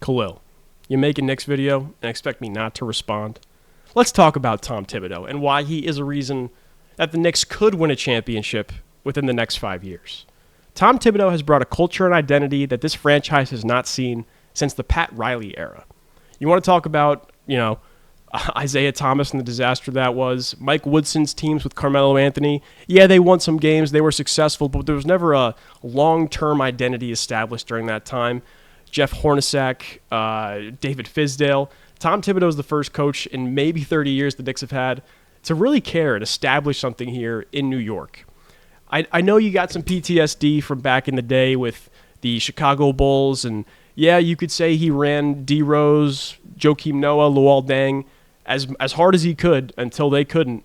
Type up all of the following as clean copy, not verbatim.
Kahlil, you make a Knicks video and expect me not to respond? Let's talk about Tom Thibodeau and why he is a reason that the Knicks could win a championship within the next 5 years. Tom Thibodeau has brought a culture and identity that this franchise has not seen since the Pat Riley era. You want to talk about, Isaiah Thomas and the disaster that was, Mike Woodson's teams with Carmelo Anthony. Yeah, they won some games, they were successful, but there was never a long-term identity established during that time. Jeff Hornacek, David Fizdale. Tom Thibodeau is the first coach in maybe 30 years the Knicks have had to really care and establish something here in New York. I know you got some PTSD from back in the day with the Chicago Bulls, and yeah, you could say he ran D. Rose, Joakim Noah, Luol Deng as hard as he could until they couldn't.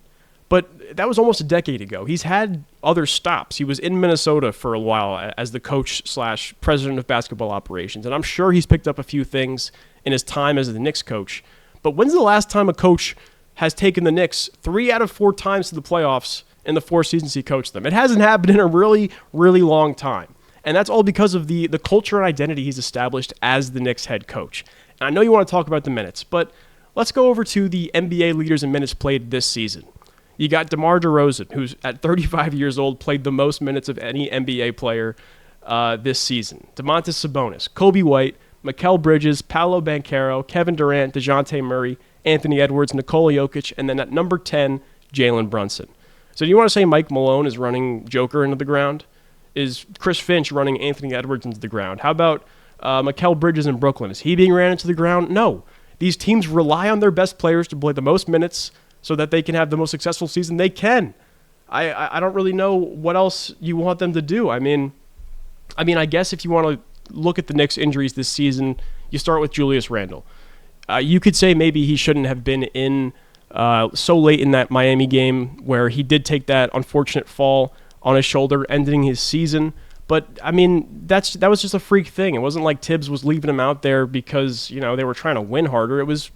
But that was almost a decade ago. He's had other stops. He was in Minnesota for a while as the coach/president of basketball operations, and I'm sure he's picked up a few things in his time as the Knicks coach. But when's the last time a coach has taken the Knicks 3 out of 4 times to the playoffs in the 4 seasons he coached them? It hasn't happened in a really, really long time. And that's all because of the culture and identity he's established as the Knicks head coach. And I know you want to talk about the minutes, but let's go over to the NBA leaders in minutes played this season. You got DeMar DeRozan, who's at 35 years old, played the most minutes of any NBA player this season. Domantas Sabonis, Kobe White, Mikal Bridges, Paolo Banchero, Kevin Durant, DeJounte Murray, Anthony Edwards, Nikola Jokic, and then at number 10, Jalen Brunson. So do you want to say Mike Malone is running Joker into the ground? Is Chris Finch running Anthony Edwards into the ground? How about Mikal Bridges in Brooklyn? Is he being ran into the ground? No. These teams rely on their best players to play the most minutes so that they can have the most successful season they can. I don't really know what else you want them to do. I mean, I guess if you want to look at the Knicks' injuries this season, you start with Julius Randle. You could say maybe he shouldn't have been in so late in that Miami game where he did take that unfortunate fall on his shoulder, ending his season. But, I mean, that was just a freak thing. It wasn't like Tibbs was leaving him out there because, they were trying to win harder. It was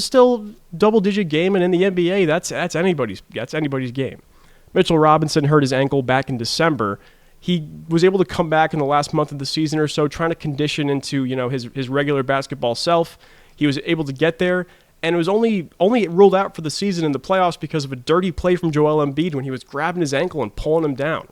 still double-digit game, and in the NBA, that's anybody's game. Mitchell Robinson hurt his ankle back in December. He was able to come back in the last month of the season or so, trying to condition into, his regular basketball self. He was able to get there, and it was only ruled out for the season in the playoffs because of a dirty play from Joel Embiid when he was grabbing his ankle and pulling him down.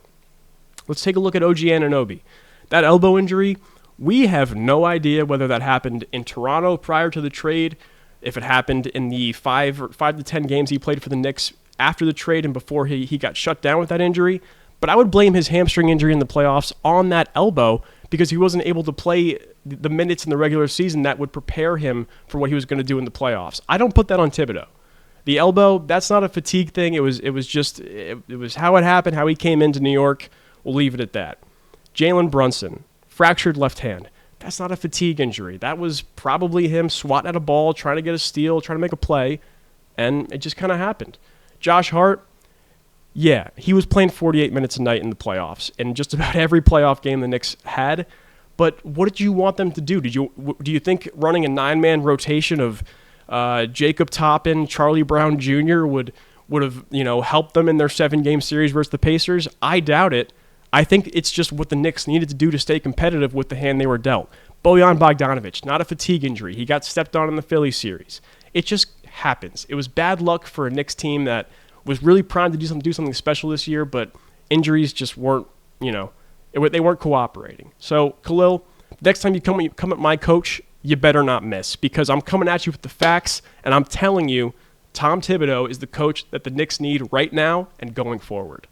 Let's take a look at OG Anunoby. That elbow injury, we have no idea whether that happened in Toronto prior to the trade, if it happened in the 5 to 10 games he played for the Knicks after the trade and before he got shut down with that injury. But I would blame his hamstring injury in the playoffs on that elbow because he wasn't able to play the minutes in the regular season that would prepare him for what he was going to do in the playoffs. I don't put that on Thibodeau. The elbow, that's not a fatigue thing. It was how it happened, how he came into New York. We'll leave it at that. Jalen Brunson, fractured left hand. That's not a fatigue injury. That was probably him swatting at a ball, trying to get a steal, trying to make a play, and it just kind of happened. Josh Hart, yeah, he was playing 48 minutes a night in the playoffs, in just about every playoff game the Knicks had. But what did you want them to do? Do you think running a 9-man rotation of Jacob Toppin, Charlie Brown Jr. would have helped them in their 7-game series versus the Pacers? I doubt it. I think it's just what the Knicks needed to do to stay competitive with the hand they were dealt. Bojan Bogdanovic, not a fatigue injury. He got stepped on in the Philly series. It just happens. It was bad luck for a Knicks team that was really primed to do something special this year, but injuries just weren't, they weren't cooperating. So, Kahlil, next time you come at my coach, you better not miss, because I'm coming at you with the facts, and I'm telling you, Tom Thibodeau is the coach that the Knicks need right now and going forward.